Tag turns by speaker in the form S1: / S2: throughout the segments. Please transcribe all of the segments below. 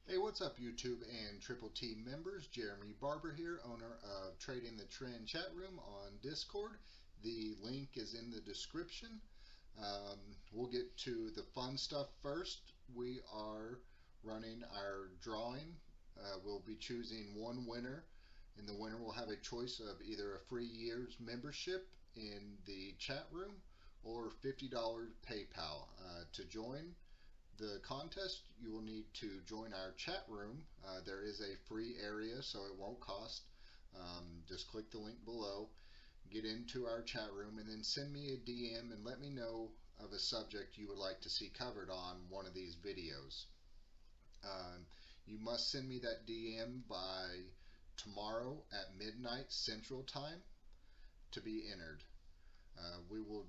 S1: Hey, what's up, YouTube and Triple T members? Jeremy Barber here, owner of Trading the Trend chat room on Discord. The link is in the description. We'll get to the fun stuff first. We are running our drawing. We'll be choosing one winner, and the winner will have a choice of either a free year's membership in the chat room or $50 PayPal. To join the contest, you will need to join our chat room. There is a free area, so it won't cost. Just click the link below, get into our chat room, and then send me a DM and let me know of a subject you would like to see covered on one of these videos. You must send me that DM by tomorrow at midnight Central Time to be entered. We will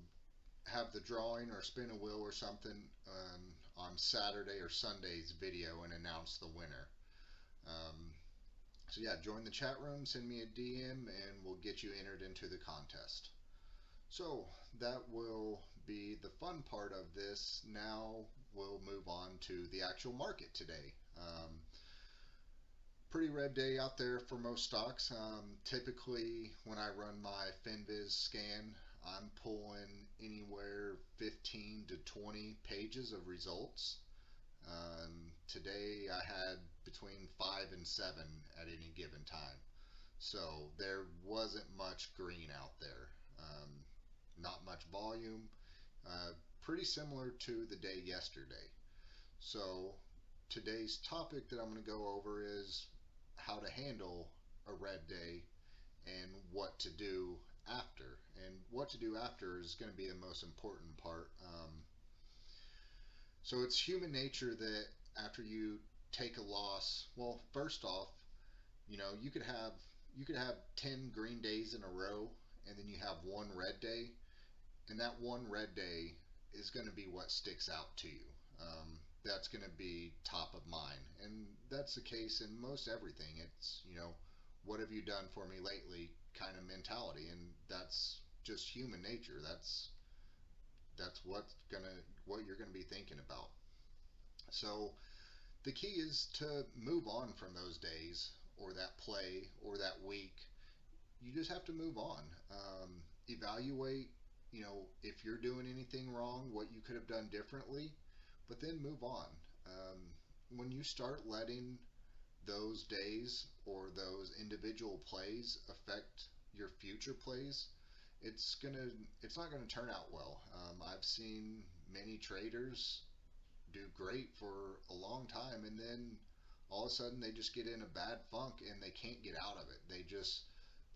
S1: have the drawing or spin a wheel or something on Saturday or Sunday's video and announce the winner. So yeah, join the chat room, send me a DM, and we'll get you entered into the contest. So that will be the fun part of this. Now we'll move on to the actual market today. Pretty red day out there for most stocks. Typically when I run my FinViz scan, I'm pulling anywhere 15 to 20 pages of results. Today I had between 5 and 7 at any given time. So there wasn't much green out there. Not much volume. Pretty similar to the day yesterday. So today's topic that I'm going to go over is how to handle a red day and what to do after. And what to do after is going to be the most important part. So it's human nature that after you take a loss, well, first off, you could have 10 green days in a row, and then you have one red day, and that one red day is going to be what sticks out to you. That's going to be top of mind, and that's the case in most everything. It's, what have you done for me lately kind of mentality, and that's just human nature. That's what you're gonna be thinking about. So the key is to move on from those days or that play or that week. You just have to move on. Evaluate, if you're doing anything wrong, what you could have done differently, but then move on. When you start letting those days or those individual plays affect your future plays, it's not gonna turn out well. I've seen many traders do great for a long time, and then all of a sudden they just get in a bad funk and they can't get out of it. They just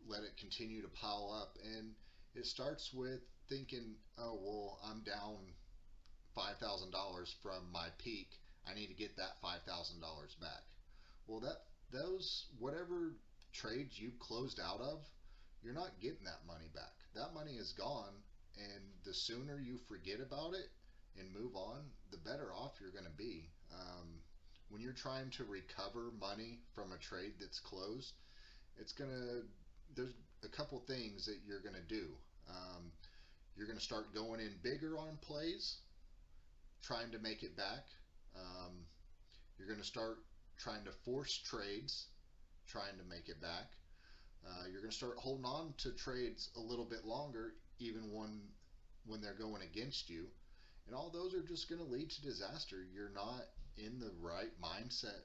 S1: let it continue to pile up, and it starts with thinking, oh well, I'm down $5,000 from my peak. I need to get that $5,000 back. Well, those whatever trades you closed out of, you're not getting that money back. That money is gone, and the sooner you forget about it and move on, the better off you're going to be. When you're trying to recover money from a trade that's closed, there's a couple things that you're going to do. You're going to start going in bigger on plays, trying to make it back. You're going to start trying to force trades, trying to make it back. You're going to start holding on to trades a little bit longer, even when they're going against you. And all those are just going to lead to disaster. You're not in the right mindset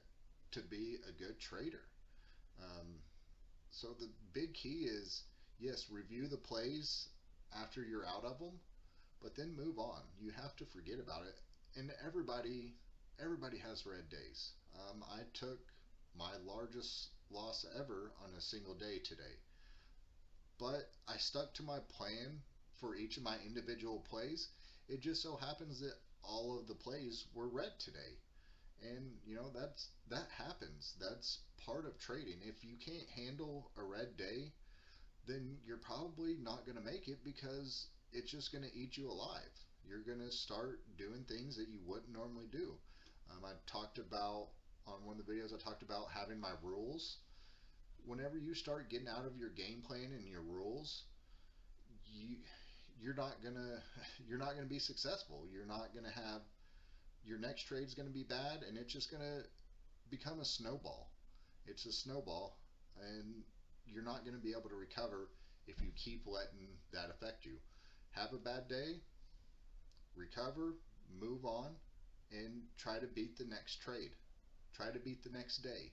S1: to be a good trader. So the big key is, yes, review the plays after you're out of them, but then move on. You have to forget about it. And everybody has red days. I took my largest loss ever on a single day today, but I stuck to my plan for each of my individual plays. It just so happens that all of the plays were red today, and that happens. That's part of trading. If you can't handle a red day, then you're probably not going to make it, because it's just going to eat you alive. You're going to start doing things that you wouldn't normally do. I talked about, on one of the videos, I talked about having my rules. Whenever you start getting out of your game plan and your rules, you're not gonna be successful. You're not gonna have, your next trade's gonna be bad, and it's just gonna become a snowball. It's a snowball, and you're not going to be able to recover if you keep letting that affect you. Have a bad day, recover, move on, and try to beat the next trade. Try to beat the next day.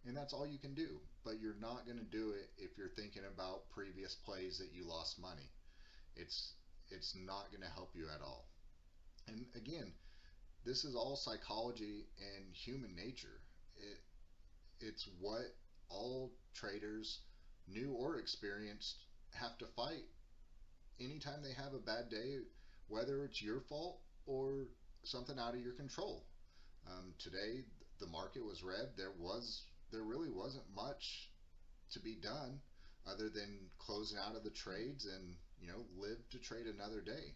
S1: And that's all you can do. But you're not going to do it if you're thinking about previous plays that you lost money. It's it's not going to help you at all. And again, this is all psychology and human nature. It's what all traders, new or experienced, have to fight anytime they have a bad day, whether it's your fault or something out of your control. Today, the market was red. There really wasn't much to be done other than closing out of the trades and live to trade another day.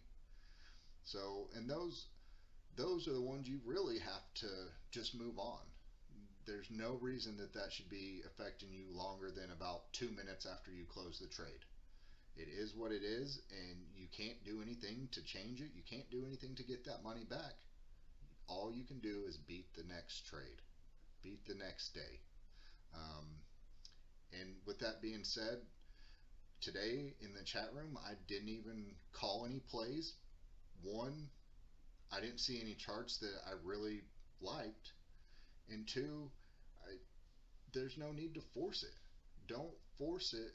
S1: So, and those are the ones you really have to just move on. There's no reason that that should be affecting you longer than about 2 minutes after you close the trade. It is what it is, and you can't do anything to change it. You can't do anything to get that money back. All you can do is beat the next trade, beat the next day. Um, and with that being said, today in the chat room, I didn't even call any plays. One, I didn't see any charts that I really liked. And two, I, there's no need to force it. Don't force it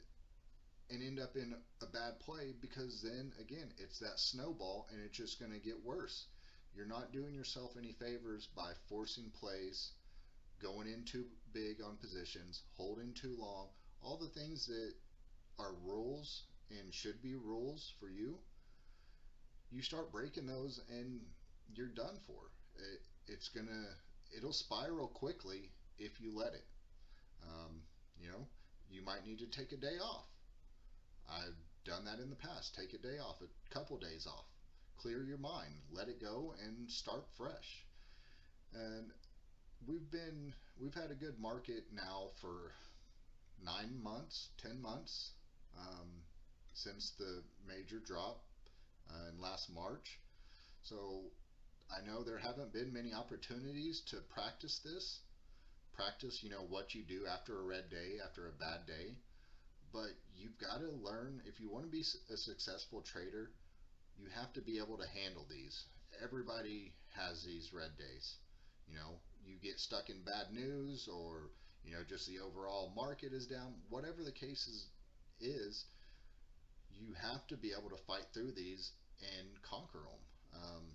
S1: and end up in a bad play, because then again, it's that snowball and it's just going to get worse. You're not doing yourself any favors by forcing plays, going in too big on positions, holding too long, all the things that are rules and should be rules for you. You start breaking those and you're done for. It'll spiral quickly if you let it. Um, you know, you might need to take a day off. I've done that in the past. Take a day off, a couple days off. Clear your mind, let it go, and start fresh. And we've had a good market now for 9 months, 10 months, um, since the major drop in last March. So I know there haven't been many opportunities to practice this. Practice, what you do after a red day, after a bad day. But you've got to learn, if you want to be a successful trader, you have to be able to handle these. Everybody has these red days. You get stuck in bad news, or just the overall market is down. Whatever the case is, you have to be able to fight through these and conquer them.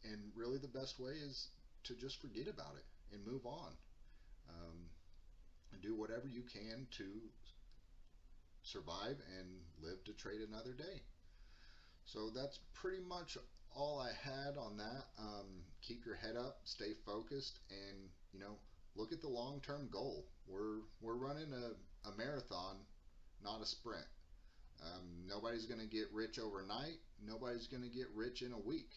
S1: And really, the best way is to just forget about it and move on. And do whatever you can to survive and live to trade another day. So that's pretty much all I had on that. Keep your head up, stay focused, and look at the long-term goal. We're running a marathon, not a sprint. Nobody's going to get rich overnight. Nobody's going to get rich in a week.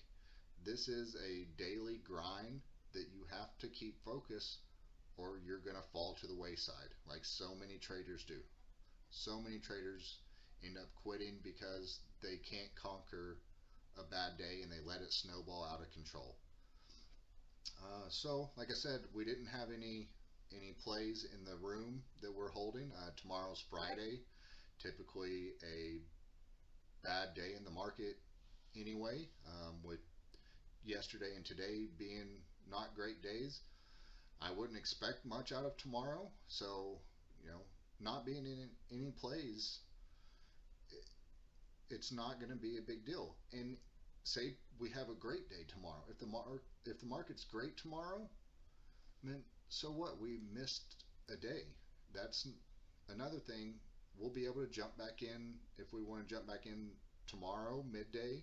S1: This is a daily grind that you have to keep focused, or you're going to fall to the wayside, like so many traders do. So many traders end up quitting because they can't conquer a bad day and they let it snowball out of control. So, like I said, we didn't have any plays in the room that we're holding. Tomorrow's Friday, typically a bad day in the market anyway, with yesterday and today being not great days. I wouldn't expect much out of tomorrow, so not being in any plays, it's not going to be a big deal. And say we have a great day tomorrow. If the market's great tomorrow, then so what? We missed a day. That's another thing. We'll be able to jump back in if we want to jump back in tomorrow, midday,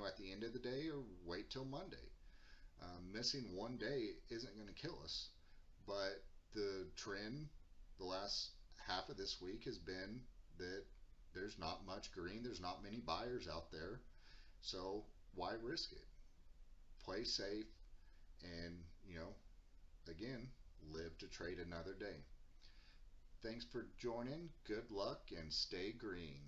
S1: at the end of the day, or wait till Monday. Missing one day isn't going to kill us, but the trend the last half of this week has been that there's not much green, there's not many buyers out there, so why risk it? Play safe, and again, live to trade another day. Thanks for joining. Good luck and stay green.